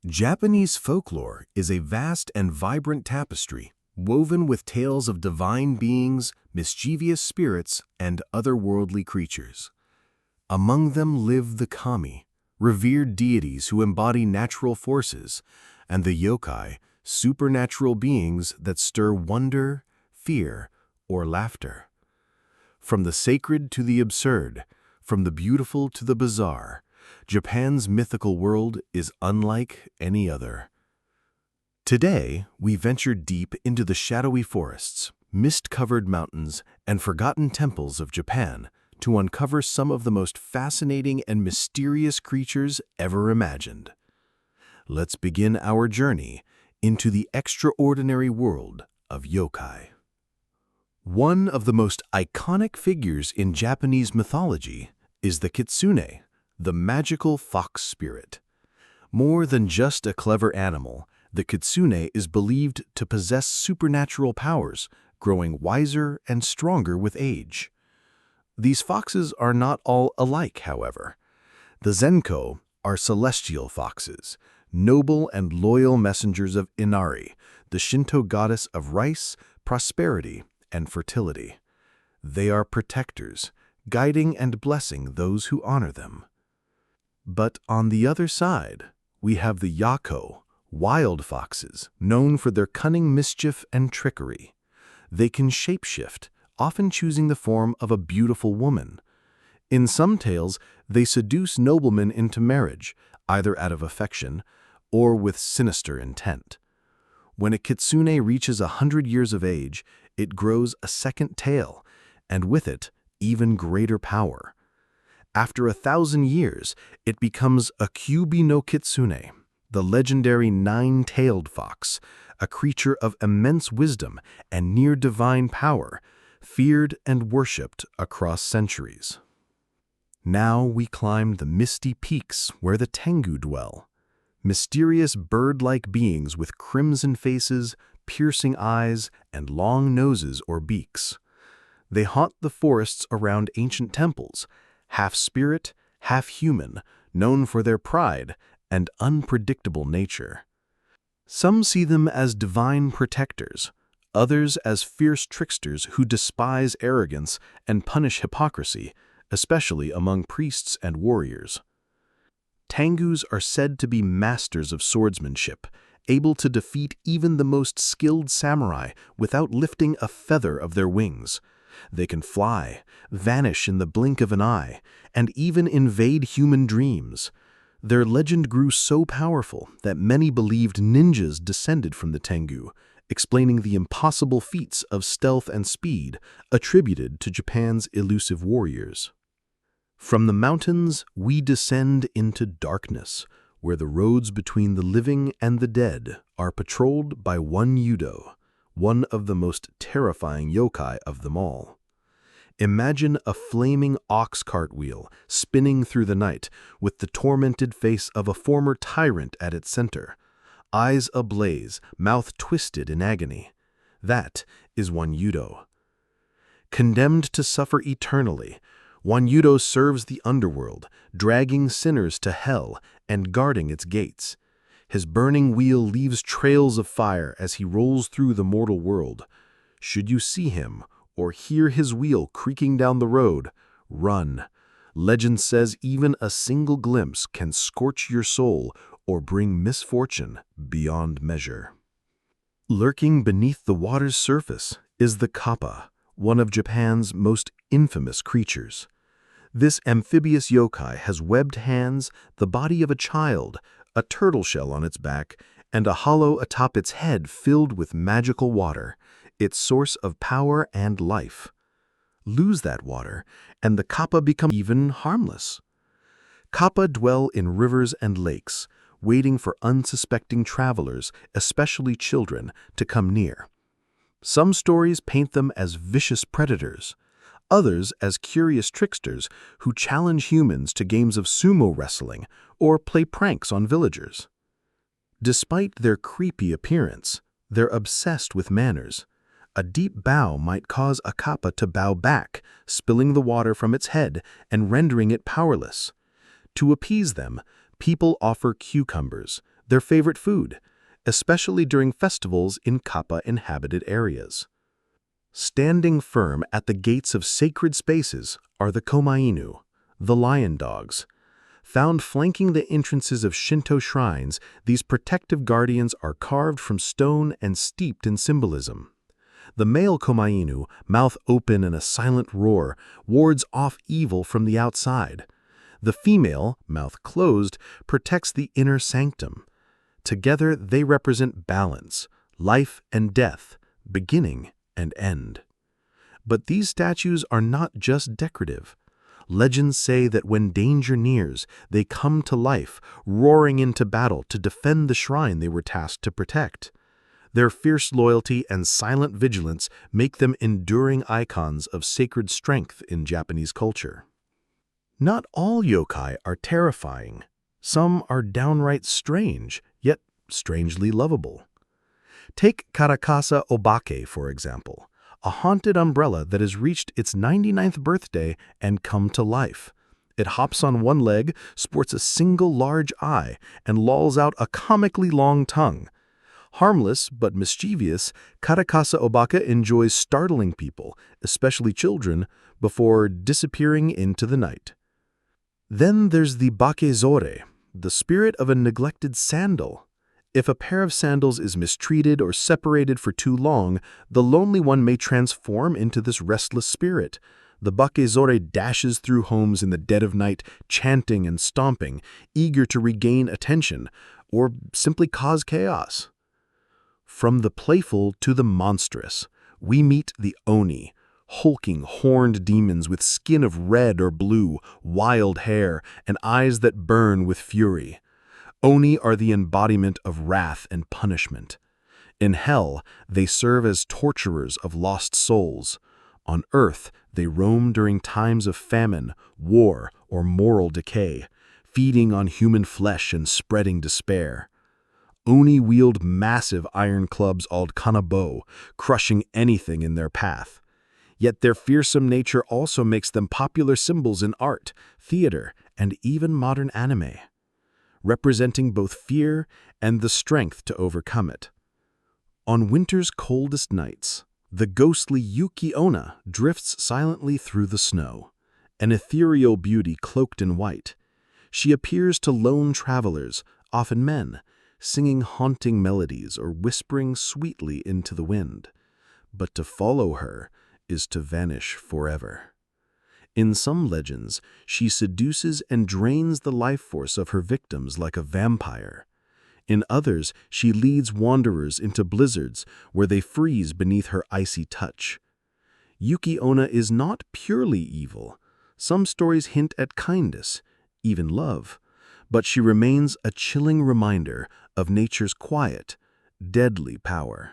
Japanese folklore is a vast and vibrant tapestry, woven with tales of divine beings, mischievous spirits, and otherworldly creatures. Among them live the kami, revered deities who embody natural forces, and the yokai, supernatural beings that stir wonder, fear, or laughter. From the sacred to the absurd, from the beautiful to the bizarre, Japan's mythical world is unlike any other. Today, we venture deep into the shadowy forests, mist-covered mountains, and forgotten temples of Japan to uncover some of the most fascinating and mysterious creatures ever imagined. Let's begin our journey into the extraordinary world of yokai. One of the most iconic figures in Japanese mythology is the Kitsune, the magical fox spirit. More than just a clever animal, the Kitsune is believed to possess supernatural powers, growing wiser and stronger with age. These foxes are not all alike, however. The Zenko are celestial foxes, noble and loyal messengers of Inari, the Shinto goddess of rice, prosperity, and fertility. They are protectors, guiding and blessing those who honor them. But on the other side, we have the Yako, wild foxes, known for their cunning mischief and trickery. They can shapeshift, often choosing the form of a beautiful woman. In some tales, they seduce noblemen into marriage, either out of affection or with sinister intent. When a kitsune reaches 100 years of age, it grows a second tail, and with it, even greater power. After 1,000 years, it becomes a Kyubi no Kitsune, the legendary nine-tailed fox, a creature of immense wisdom and near-divine power, feared and worshipped across centuries. Now we climb the misty peaks where the Tengu dwell, mysterious bird-like beings with crimson faces, piercing eyes, and long noses or beaks. They haunt the forests around ancient temples, half spirit, half human, known for their pride and unpredictable nature. Some see them as divine protectors, others as fierce tricksters who despise arrogance and punish hypocrisy, especially among priests and warriors. Tengus are said to be masters of swordsmanship, able to defeat even the most skilled samurai without lifting a feather of their wings. They can fly, vanish in the blink of an eye, and even invade human dreams. Their legend grew so powerful that many believed ninjas descended from the Tengu, explaining the impossible feats of stealth and speed attributed to Japan's elusive warriors. From the mountains, we descend into darkness, where the roads between the living and the dead are patrolled by Wanyudo, one of the most terrifying yokai of them all. Imagine a flaming ox cartwheel spinning through the night with the tormented face of a former tyrant at its center, eyes ablaze, mouth twisted in agony. That is Wanyudo. Condemned to suffer eternally, Wanyudo serves the underworld, dragging sinners to hell and guarding its gates. His burning wheel leaves trails of fire as he rolls through the mortal world. Should you see him or hear his wheel creaking down the road, run. Legend says even a single glimpse can scorch your soul or bring misfortune beyond measure. Lurking beneath the water's surface is the Kappa, one of Japan's most infamous creatures. This amphibious yokai has webbed hands, the body of a child, a turtle shell on its back, and a hollow atop its head filled with magical water, its source of power and life. Lose that water, and the Kappa become even harmless. Kappa dwell in rivers and lakes, waiting for unsuspecting travelers, especially children, to come near. Some stories paint them as vicious predators, others as curious tricksters who challenge humans to games of sumo wrestling or play pranks on villagers. Despite their creepy appearance, they're obsessed with manners. A deep bow might cause a kappa to bow back, spilling the water from its head and rendering it powerless. To appease them, people offer cucumbers, their favorite food, especially during festivals in Kappa-inhabited areas. Standing firm at the gates of sacred spaces are the Komainu, the lion dogs. Found flanking the entrances of Shinto shrines, these protective guardians are carved from stone and steeped in symbolism. The male Komainu, mouth open in a silent roar, wards off evil from the outside. The female, mouth closed, protects the inner sanctum. Together they represent balance, life and death, beginning and end. But these statues are not just decorative. Legends say that when danger nears, they come to life, roaring into battle to defend the shrine they were tasked to protect. Their fierce loyalty and silent vigilance make them enduring icons of sacred strength in Japanese culture. Not all yokai are terrifying. Some are downright strange, yet strangely lovable. Take Karakasa Obake, for example, a haunted umbrella that has reached its 99th birthday and come to life. It hops on one leg, sports a single large eye, and lolls out a comically long tongue. Harmless but mischievous, Karakasa Obake enjoys startling people, especially children, before disappearing into the night. Then there's the bakezore, the spirit of a neglected sandal. If a pair of sandals is mistreated or separated for too long, the lonely one may transform into this restless spirit. The bakezore dashes through homes in the dead of night, chanting and stomping, eager to regain attention, or simply cause chaos. From the playful to the monstrous, we meet the oni, hulking horned demons with skin of red or blue, wild hair, and eyes that burn with fury. Oni are the embodiment of wrath and punishment. In hell, they serve as torturers of lost souls. On earth, they roam during times of famine, war, or moral decay, feeding on human flesh and spreading despair. Oni wield massive iron clubs called kanabo, crushing anything in their path. Yet their fearsome nature also makes them popular symbols in art, theater, and even modern anime, representing both fear and the strength to overcome it. On winter's coldest nights, the ghostly Yuki Onna drifts silently through the snow, an ethereal beauty cloaked in white. She appears to lone travelers, often men, singing haunting melodies or whispering sweetly into the wind. But to follow her is to vanish forever. In some legends, she seduces and drains the life force of her victims like a vampire. In others, she leads wanderers into blizzards where they freeze beneath her icy touch. Yuki Onna is not purely evil. Some stories hint at kindness, even love, but she remains a chilling reminder of nature's quiet, deadly power.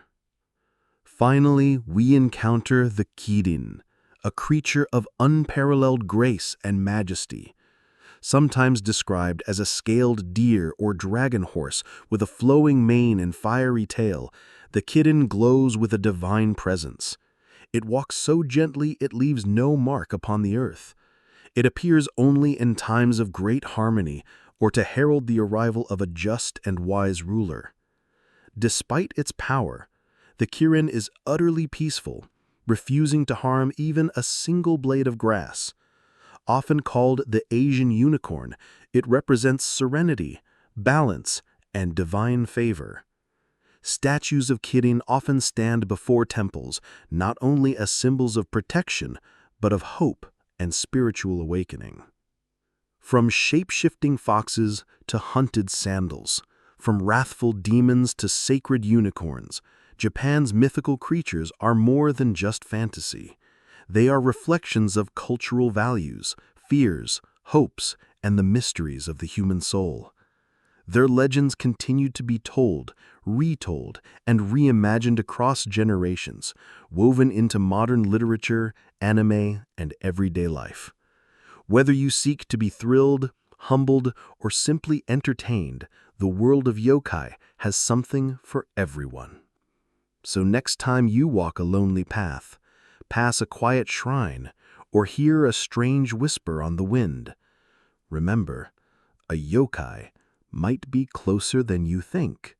Finally, we encounter the Kirin, a creature of unparalleled grace and majesty. Sometimes described as a scaled deer or dragon horse with a flowing mane and fiery tail, the Kirin glows with a divine presence. It walks so gently it leaves no mark upon the earth. It appears only in times of great harmony or to herald the arrival of a just and wise ruler. Despite its power, the Kirin is utterly peaceful, refusing to harm even a single blade of grass. Often called the Asian unicorn, it represents serenity, balance, and divine favor. Statues of Kirin often stand before temples, not only as symbols of protection, but of hope and spiritual awakening. From shape-shifting foxes to hunted sandals, from wrathful demons to sacred unicorns, Japan's mythical creatures are more than just fantasy. They are reflections of cultural values, fears, hopes, and the mysteries of the human soul. Their legends continue to be told, retold, and reimagined across generations, woven into modern literature, anime, and everyday life. Whether you seek to be thrilled, humbled, or simply entertained, the world of yokai has something for everyone. So next time you walk a lonely path, pass a quiet shrine, or hear a strange whisper on the wind, remember, a yokai might be closer than you think.